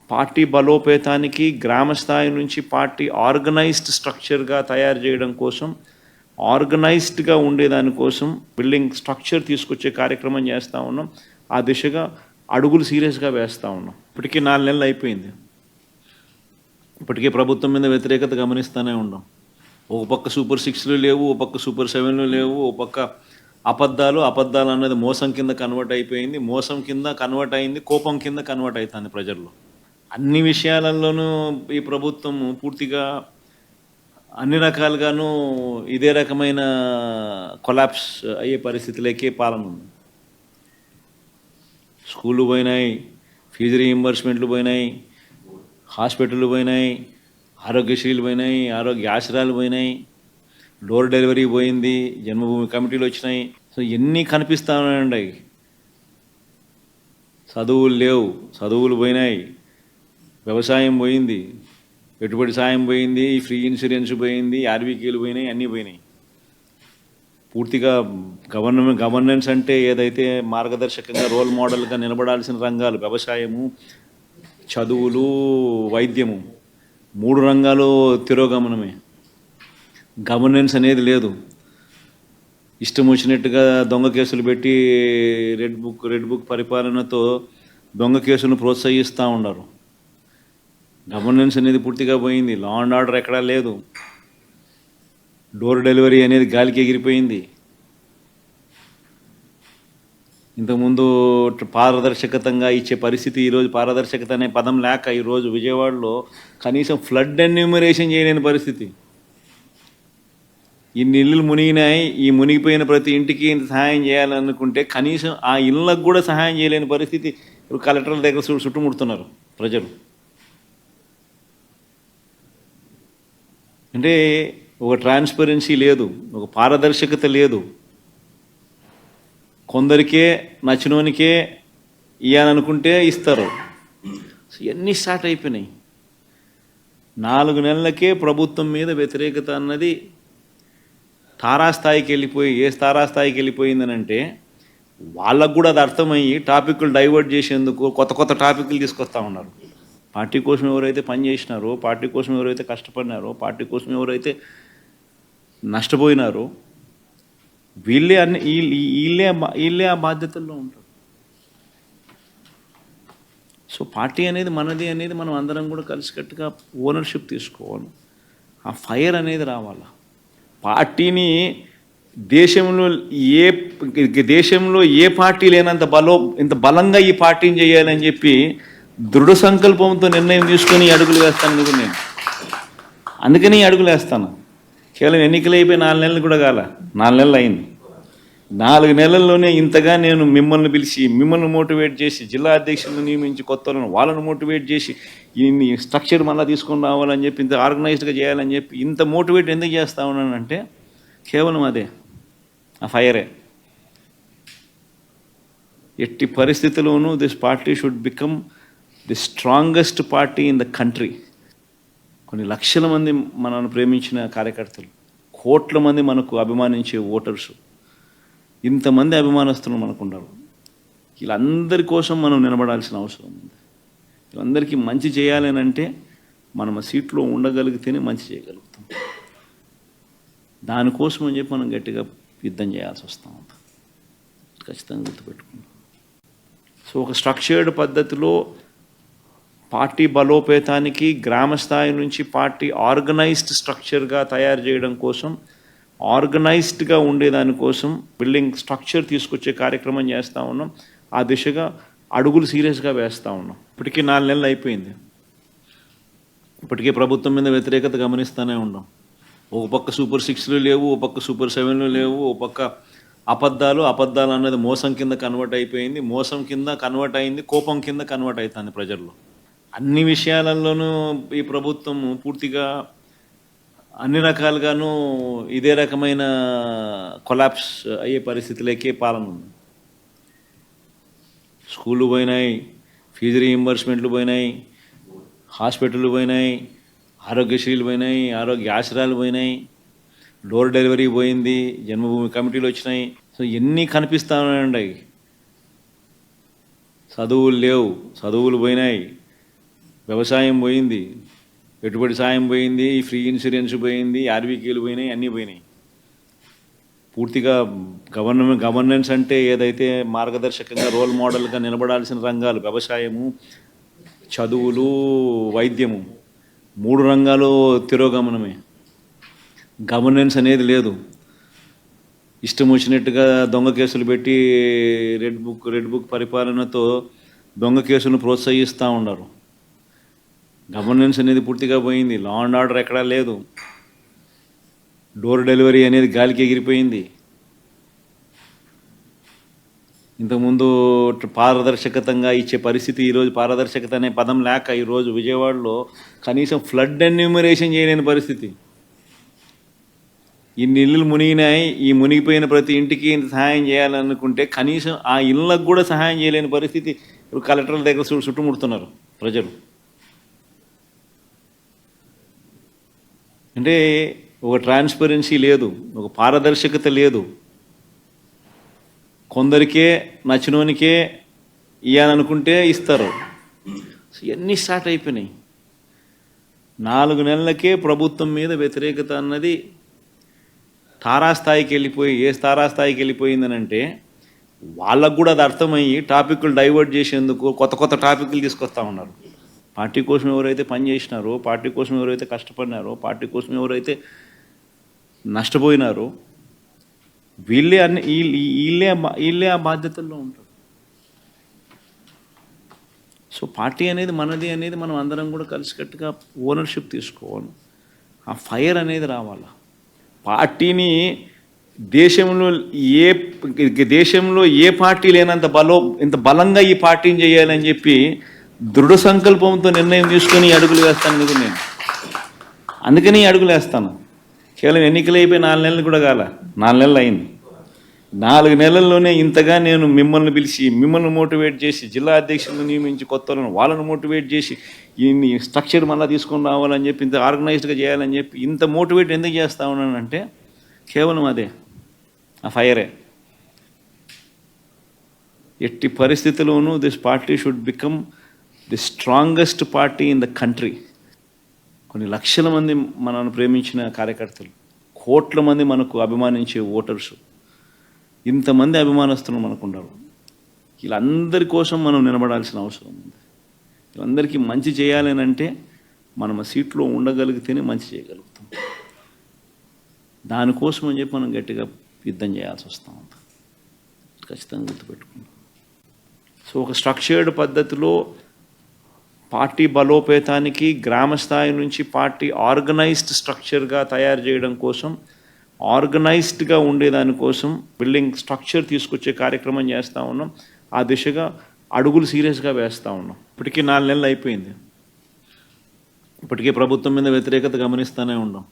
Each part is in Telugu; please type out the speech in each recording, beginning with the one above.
పార్టీ బలోపేతానికి గ్రామ స్థాయి నుంచి పార్టీ ఆర్గనైజ్డ్ స్ట్రక్చర్గా తయారు చేయడం కోసం, ఆర్గనైజ్డ్గా ఉండేదానికోసం బిల్డింగ్ స్ట్రక్చర్ తీసుకొచ్చే కార్యక్రమం చేస్తూ ఉన్నాం. ఆ దిశగా అడుగులు సీరియస్గా వేస్తూ ఉన్నాం. ఇప్పటికీ 4 నెలలు అయిపోయింది. ఇప్పటికే ప్రభుత్వం మీద వ్యతిరేకత గమనిస్తూనే ఉన్నాం. ఒక పక్క సూపర్ 6లు లేవు, ఒక పక్క సూపర్ 7లు లేవు, ఒక పక్క అబద్ధాలు అన్నది మోసం కింద కన్వర్ట్ అయిపోయింది, మోసం కింద కన్వర్ట్ అయింది, కోపం కింద కన్వర్ట్ అవుతుంది ప్రజల్లో. అన్ని విషయాలలోనూ ఈ ప్రభుత్వం పూర్తిగా అన్ని రకాలుగాను ఇదే రకమైన కొలాప్స్ అయ్యే పరిస్థితులకే పాలన ఉంది. స్కూళ్ళు పోయినాయి, ఫీజు రీయింబర్స్మెంట్లు పోయినాయి, హాస్పిటళ్ళు పోయినాయి, ఆరోగ్యశ్రీలు పోయినాయి, ఆరోగ్య ఆశ్రయాలు పోయినాయి, డోర్ డెలివరీ పోయింది, జన్మభూమి కమిటీలు వచ్చినాయి. సో ఎన్ని కనిపిస్తూ ఉన్నాయండి. చదువులు లేవు, చదువులు పోయినాయి, వ్యవసాయం పోయింది, పెట్టుబడి సాయం పోయింది, ఫ్రీ ఇన్సూరెన్స్ పోయింది, ఆర్బీకేలు పోయినాయి, అన్నీ పోయినాయి. పూర్తిగా గవర్నెన్స్ అంటే ఏదైతే మార్గదర్శకంగా రోల్ మోడల్గా నిలబడాల్సిన రంగాలు వ్యవసాయము, చదువులు, వైద్యము, 3 రంగాలు తిరోగమనమే. గవర్నెన్స్ అనేది లేదు. ఇష్టం వచ్చినట్టుగా దొంగ కేసులు పెట్టి రెడ్ బుక్ పరిపాలనతో దొంగ కేసులను ప్రోత్సహిస్తూ ఉన్నారు. గవర్నెన్స్ అనేది పూర్తిగా పోయింది. లా అండ్ ఆర్డర్ ఎక్కడా లేదు. డోర్ డెలివరీ అనేది గాలికి ఎగిరిపోయింది. ఇంతకుముందు పారదర్శకతంగా ఇచ్చే పరిస్థితి ఈరోజు పారదర్శకత అనే పదం లేక ఈరోజు విజయవాడలో కనీసం ఫ్లడ్ ఎన్యూమరేషన్ చేయలేని పరిస్థితి. ఇన్ని ఇళ్ళు మునిగినాయి, ఈ మునిగిపోయిన ప్రతి ఇంటికి ఇంత సహాయం చేయాలనుకుంటే కనీసం ఆ ఇళ్ళకు కూడా సహాయం చేయలేని పరిస్థితి ఇప్పుడు కలెక్టర్ల దగ్గర చుట్టుముడుతున్నారు ప్రజలు. అంటే ఒక ట్రాన్స్పరెన్సీ లేదు, ఒక పారదర్శకత లేదు. కొందరికే నచ్చినోనికే ఇవ్వాలనుకుంటే ఇస్తారు. ఇవన్నీ స్టార్ట్ అయిపోయినాయి. 4 నెలలకే ప్రభుత్వం మీద వ్యతిరేకత అన్నది తారాస్థాయికి వెళ్ళిపోయి, తారాస్థాయికి వెళ్ళిపోయిందని అంటే వాళ్ళకు కూడా అది అర్థమయ్యి టాపిక్లు డైవర్ట్ చేసేందుకు కొత్త టాపిక్లు తీసుకొస్తూ ఉన్నారు. పార్టీ కోసం ఎవరైతే పనిచేసినారో, పార్టీ కోసం ఎవరైతే కష్టపడినారో, పార్టీ కోసం ఎవరైతే నష్టపోయినారో వీళ్ళే ఆ బాధ్యతల్లో ఉంటారు. సో పార్టీ అనేది మనది అనేది మనం అందరం కూడా కలిసికట్టుగా ఓనర్షిప్ తీసుకోవాలి. ఆ ఫైర్ అనేది రావాలి. పార్టీని దేశంలో ఏ పార్టీ లేనంత ఇంత బలంగా ఈ పార్టీని చేయాలని చెప్పి దృఢ సంకల్పంతో నిర్ణయం తీసుకొని అడుగులు వేస్తాను కదా నేను. అందుకని అడుగులు వేస్తాను. కేవలం ఎన్నికలు అయిపోయి 4 నెలలు కూడా కాల, 4 నెలలు అయింది. 4 నెలల్లోనే ఇంతగా నేను మిమ్మల్ని పిలిచి, మిమ్మల్ని మోటివేట్ చేసి, జిల్లా అధ్యక్షులను నియమించి, వాళ్ళను మోటివేట్ చేసి, ఈ స్ట్రక్చర్ మళ్ళీ తీసుకొని రావాలని చెప్పి, ఇంత ఆర్గనైజ్డ్గా చేయాలని చెప్పి ఇంత మోటివేట్ ఎందుకు చేస్తా ఉన్నానంటే కేవలం అదే, ఆ ఫైరే. ఎట్టి పరిస్థితుల్లోనూ this party should become the strongest party in the country. కొన్ని లక్షల మంది మనల్ని ప్రేమించిన కార్యకర్తలు, కోట్ల మంది మనకు అభిమానించే ఓటర్సు, ఇంతమంది అభిమానస్తులు మనకు ఉన్నారు. వీళ్ళందరి కోసం మనం నిలబడాల్సిన అవసరం ఉంది. వీళ్ళందరికీ మంచి చేయాలని అంటే మనం ఆ సీట్లో ఉండగలిగితేనే మంచి చేయగలుగుతాం. దానికోసం అని చెప్పి మనం గట్టిగా యుద్ధం చేయాల్సి వస్తూ ఉంది. ఖచ్చితంగా గుర్తుపెట్టుకుంటాం. సో ఒక స్ట్రక్చర్డ్ పద్ధతిలో పార్టీ బలోపేతానికి గ్రామ స్థాయి నుంచి పార్టీ ఆర్గనైజ్డ్ స్ట్రక్చర్గా తయారు చేయడం కోసం, ఆర్గనైజ్డ్గా ఉండేదానికోసం బిల్డింగ్ స్ట్రక్చర్ తీసుకొచ్చే కార్యక్రమం చేస్తూ ఉన్నాం. ఆ దిశగా అడుగులు సీరియస్గా వేస్తూ ఉన్నాం. ఇప్పటికీ 4 నెలలు అయిపోయింది. ఇప్పటికే ప్రభుత్వం మీద వ్యతిరేకత గమనిస్తూనే ఉన్నాం. ఒక పక్క సూపర్ 6లు లేవు, ఒక పక్క సూపర్ 7లు లేవు, ఒక పక్క అబద్ధాలు అన్నది మోసం కింద కన్వర్ట్ అయిపోయింది, మోసం కింద కన్వర్ట్ అయింది, కోపం కింద కన్వర్ట్ అవుతుంది ప్రజల్లో. అన్ని విషయాలలోనూ ఈ ప్రభుత్వం పూర్తిగా అన్ని రకాలుగాను ఇదే రకమైన కొలాప్స్ అయ్యే పరిస్థితులకే పాలన ఉంది. స్కూళ్ళు పోయినాయి, ఫీజు రీయింబర్స్మెంట్లు పోయినాయి, హాస్పిటళ్ళు పోయినాయి, ఆరోగ్యశ్రీలు పోయినాయి, ఆరోగ్య ఆశ్రయాలు పోయినాయి, డోర్ డెలివరీ పోయింది, జన్మభూమి కమిటీలు వచ్చినాయి. సో ఎన్ని కనిపిస్తూ ఉన్నాయండి. చదువులు లేవు, చదువులు పోయినాయి, వ్యవసాయం పోయింది, పెట్టుబడి సాయం పోయింది, ఫ్రీ ఇన్సూరెన్స్ పోయింది, ఆర్బీకేలు పోయినాయి, అన్నీ పోయినాయి. పూర్తిగా గవర్నెన్స్ అంటే ఏదైతే మార్గదర్శకంగా రోల్ మోడల్గా నిలబడాల్సిన రంగాలు వ్యవసాయము, చదువులు, వైద్యము, 3 రంగాలు తిరోగమనమే. గవర్నెన్స్ అనేది లేదు. ఇష్టం వచ్చినట్టుగా దొంగ కేసులు పెట్టి రెడ్ బుక్ పరిపాలనతో దొంగ కేసులను ప్రోత్సహిస్తూ ఉన్నారు. గవర్నెన్స్ అనేది పూర్తిగా పోయింది. లా అండ్ ఆర్డర్ ఎక్కడా లేదు. డోర్ డెలివరీ అనేది గాలికి ఎగిరిపోయింది. ఇంతకుముందు పారదర్శకతంగా ఇచ్చే పరిస్థితి ఈరోజు పారదర్శకత అనే పదం లేక ఈరోజు విజయవాడలో కనీసం ఫ్లడ్ ఎన్యూమరేషన్ చేయలేని పరిస్థితి. ఇన్ని ఇళ్ళు మునిగినాయి, ఈ మునిగిపోయిన ప్రతి ఇంటికి ఇంత సహాయం చేయాలనుకుంటే కనీసం ఆ ఇళ్ళకు కూడా సహాయం చేయలేని పరిస్థితి ఇప్పుడు కలెక్టర్ల దగ్గర చుట్టుముడుతున్నారు ప్రజలు. అంటే ఒక ట్రాన్స్పరెన్సీ లేదు, ఒక పారదర్శకత లేదు. కొందరికే నచ్చినోనికే ఇవ్వాలనుకుంటే ఇస్తారు. ఇవన్నీ స్టార్ట్ అయిపోయినాయి. 4 నెలలకే ప్రభుత్వం మీద వ్యతిరేకత అన్నది తారాస్థాయికి వెళ్ళిపోయి, ఏ తారాస్థాయికి వెళ్ళిపోయిందనంటే వాళ్ళకు కూడా అది అర్థమయ్యి టాపిక్లు డైవర్ట్ చేసేందుకు కొత్త టాపిక్లు తీసుకొస్తా ఉన్నారు. పార్టీ కోసం ఎవరైతే పనిచేసినారో, పార్టీ కోసం ఎవరైతే కష్టపడినారో, పార్టీ కోసం ఎవరైతే నష్టపోయినారో వీళ్ళే ఆ బాధ్యతల్లో ఉంటారు. సో పార్టీ అనేది మనది అనేది మనం అందరం కూడా కలిసికట్టుగా ఓనర్షిప్ తీసుకోవాలి. ఆ ఫైర్ అనేది రావాలి. పార్టీని దేశంలో ఏ పార్టీ లేనంత ఇంత బలంగా ఈ పార్టీని చేయాలని చెప్పి దృఢ సంకల్పంతో నిర్ణయం తీసుకొని అడుగులు వేస్తాను కదా నేను. అందుకని అడుగులు వేస్తాను. కేవలం ఎన్నికలు అయిపోయి 4 నెలలు కూడా కాల, 4 నెలలు అయింది. 4 నెలల్లోనే ఇంతగా నేను మిమ్మల్ని పిలిచి, మిమ్మల్ని మోటివేట్ చేసి, జిల్లా అధ్యక్షులను నియమించి, కొత్త వాళ్ళను మోటివేట్ చేసి, ఈ స్ట్రక్చర్ మళ్ళీ తీసుకొని రావాలని చెప్పి, ఇంత ఆర్గనైజ్డ్గా చేయాలని చెప్పి ఇంత మోటివేట్ ఎందుకు చేస్తా ఉన్నానంటే కేవలం అదే, ఆ ఫైరే. ఎట్టి పరిస్థితుల్లోనూ this party should become the strongest party in the country. కొన్ని లక్షల మంది మనల్ని ప్రేమించిన కార్యకర్తలు, కోట్ల మంది మనకు అభిమానించే ఓటర్సు, ఇంతమంది అభిమానస్తులు మనకున్నారు. వీళ్ళందరి కోసం మనం నిలబడాల్సిన అవసరం ఉంది. వీళ్ళందరికీ మంచి చేయాలని అంటే మనం ఆ సీట్లో ఉండగలిగితేనే మంచి చేయగలుగుతాం. దానికోసం అని చెప్పి మనం గట్టిగా యుద్ధం చేయాల్సి వస్తూ ఉంది. ఖచ్చితంగా గుర్తుపెట్టుకుంటాం. సో ఒక స్ట్రక్చర్డ్ పద్ధతిలో పార్టీ బలోపేతానికి గ్రామ స్థాయి నుంచి పార్టీ ఆర్గనైజ్డ్ స్ట్రక్చర్గా తయారు చేయడం కోసం, ఆర్గనైజ్డ్గా ఉండేదానికోసం బిల్డింగ్ స్ట్రక్చర్ తీసుకొచ్చే కార్యక్రమం చేస్తూ ఉన్నాం. ఆ దిశగా అడుగులు సీరియస్గా వేస్తూ ఉన్నాం. ఇప్పటికీ 4 నెలలు అయిపోయింది. ఇప్పటికే ప్రభుత్వం మీద వ్యతిరేకత గమనిస్తూనే ఉన్నాం.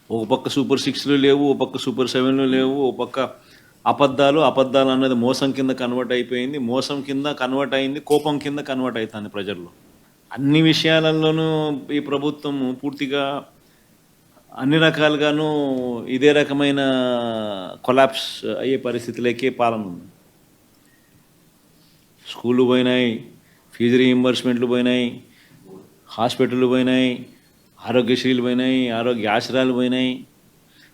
ఒక పక్క సూపర్ 6లు లేవు, ఒక పక్క సూపర్ 7లు లేవు, ఒక పక్క అబద్ధాలు అన్నది మోసం కింద కన్వర్ట్ అయిపోయింది, మోసం కింద కన్వర్ట్ అయింది, కోపం కింద కన్వర్ట్ అవుతుంది ప్రజల్లో. అన్ని విషయాలలోనూ ఈ ప్రభుత్వం పూర్తిగా అన్ని రకాలుగాను ఇదే రకమైన కొలాప్స్ అయ్యే పరిస్థితులకే పాలన ఉంది. స్కూళ్ళు పోయినాయి, ఫీజు రీయింబర్స్మెంట్లు పోయినాయి, హాస్పిటళ్ళు పోయినాయి, ఆరోగ్యశ్రీలు పోయినాయి, ఆరోగ్య ఆశ్రయాలు పోయినాయి,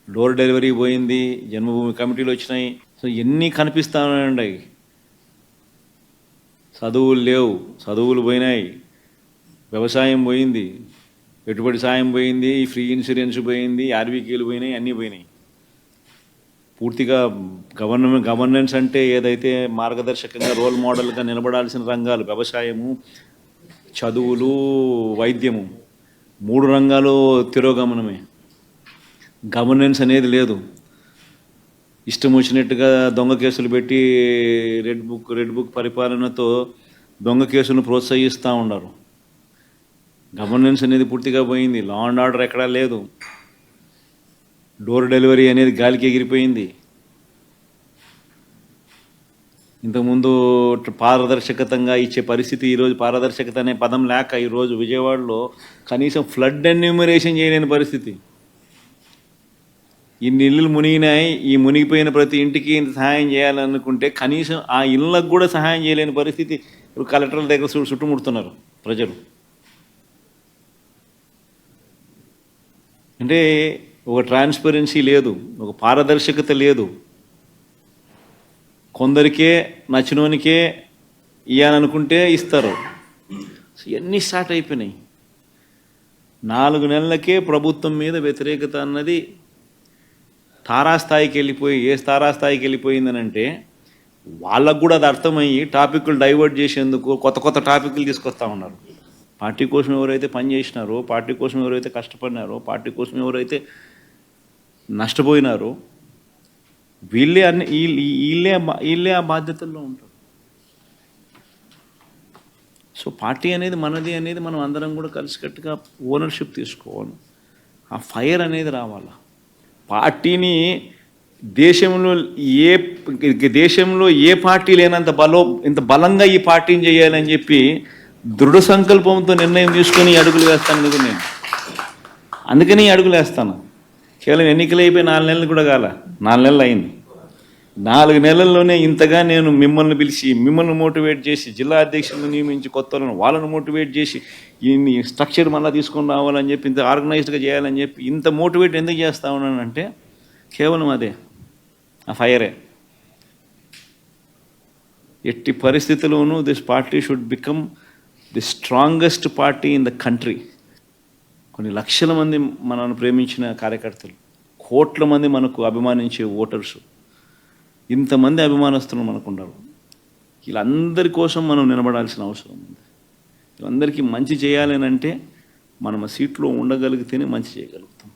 డోర్ డెలివరీ పోయింది, జన్మభూమి కమిటీలు వచ్చినాయి. సో ఎన్ని కనిపిస్తూ ఉన్నాయి. చదువులు లేవు, చదువులు పోయినాయి, వ్యవసాయం పోయింది, పెట్టుబడి సాయం పోయింది, ఫ్రీ ఇన్సూరెన్స్ పోయింది, ఆర్బీకేలు పోయినాయి, అన్నీ పోయినాయి. పూర్తిగా గవర్నెన్స్ అంటే ఏదైతే మార్గదర్శకంగా రోల్ మోడల్గా నిలబడాల్సిన రంగాలు వ్యవసాయము, చదువులు, వైద్యము, 3 రంగాలు తిరోగమనమే. గవర్నెన్స్ అనేది లేదు. ఇష్టం వచ్చినట్టుగా దొంగ కేసులు పెట్టి రెడ్ బుక్ పరిపాలనతో దొంగ కేసులను ప్రోత్సహిస్తూ ఉన్నారు. గవర్నెన్స్ అనేది పూర్తిగా పోయింది. లా అండ్ ఆర్డర్ ఎక్కడా లేదు. డోర్ డెలివరీ అనేది గాలికి ఎగిరిపోయింది. ఇంతకుముందు పారదర్శకతంగా ఇచ్చే పరిస్థితి ఈరోజు పారదర్శకత అనే పదం లేక ఈరోజు విజయవాడలో కనీసం ఫ్లడ్ ఎన్యూమరేషన్ చేయలేని పరిస్థితి. ఇన్ని ఇళ్ళు మునిగినాయి, ఈ మునిగిపోయిన ప్రతి ఇంటికి ఇంత సహాయం చేయాలనుకుంటే కనీసం ఆ ఇళ్ళకు కూడా సహాయం చేయలేని పరిస్థితి ఇప్పుడు కలెక్టర్ల దగ్గర చుట్టుముడుతున్నారు ప్రజలు. అంటే ఒక ట్రాన్స్పరెన్సీ లేదు, ఒక పారదర్శకత లేదు. కొందరికే నచ్చినోనికే ఇయ్యాలనుకుంటే ఇస్తారు. ఇవన్నీ స్టార్ట్ అయిపోయినాయి. 4 నెలలకే ప్రభుత్వం మీద వ్యతిరేకత అన్నది తారాస్థాయికి వెళ్ళిపోయి, ఏ తారాస్థాయికి వెళ్ళిపోయిందనంటే వాళ్ళకు కూడా అది అర్థమయ్యి టాపిక్లు డైవర్ట్ చేసేందుకు కొత్త కొత్త టాపిక్లు తీసుకొస్తా ఉన్నారు. పార్టీ కోసం ఎవరైతే పనిచేసినారో, పార్టీ కోసం ఎవరైతే కష్టపడినారో, పార్టీ కోసం ఎవరైతే నష్టపోయినారో వీళ్ళే వీళ్ళే ఆ బాధ్యతల్లో ఉంటారు. సో పార్టీ అనేది మనది అనేది మనం అందరం కూడా కలిసికట్టుగా ఓనర్షిప్ తీసుకోవాలి. ఆ ఫైర్ అనేది రావాలి. పార్టీని దేశంలో ఏ పార్టీ లేనంత ఇంత బలంగా ఈ పార్టీని చేయాలని చెప్పి దృఢ సంకల్పంతో నిర్ణయం తీసుకొని అడుగులు వేస్తాను కదా నేను. అందుకని అడుగులు వేస్తాను. కేవలం ఎన్నికలు అయిపోయి 4 నెలలు కూడా కాల, 4 నెలలు అయింది. 4 నెలల్లోనే ఇంతగా నేను మిమ్మల్ని పిలిచి, మిమ్మల్ని మోటివేట్ చేసి, జిల్లా అధ్యక్షులను నియమించి, కొత్త వాళ్ళను మోటివేట్ చేసి, ఈ స్ట్రక్చర్ మళ్ళీ తీసుకొని రావాలని చెప్పి, ఇంత ఆర్గనైజ్డ్గా చేయాలని చెప్పి ఇంత మోటివేట్ ఎందుకు చేస్తా ఉన్నానంటే కేవలం అదే, ఆ ఫైరే. ఎట్టి పరిస్థితుల్లోనూ this party should become the strongest party in the country. కొన్ని లక్షల మంది మనల్ని ప్రేమించిన కార్యకర్తలు, కోట్ల మంది మనకు అభిమానించే ఓటర్సు, ఇంతమంది అభిమానస్తులు మనకు ఉన్నారు. వీళ్ళందరి కోసం మనం నిలబడాల్సిన అవసరం ఉంది. వీళ్ళందరికీ మంచి చేయాలని అంటే మనం ఆ సీట్లో ఉండగలిగితేనే మంచి చేయగలుగుతాం.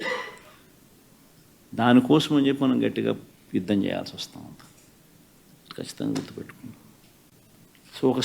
దానికోసం అని చెప్పి మనం గట్టిగా యుద్ధం చేయాల్సి వస్తూ ఉంది. ఖచ్చితంగా గుర్తుపెట్టుకుంటాం. సో ఒక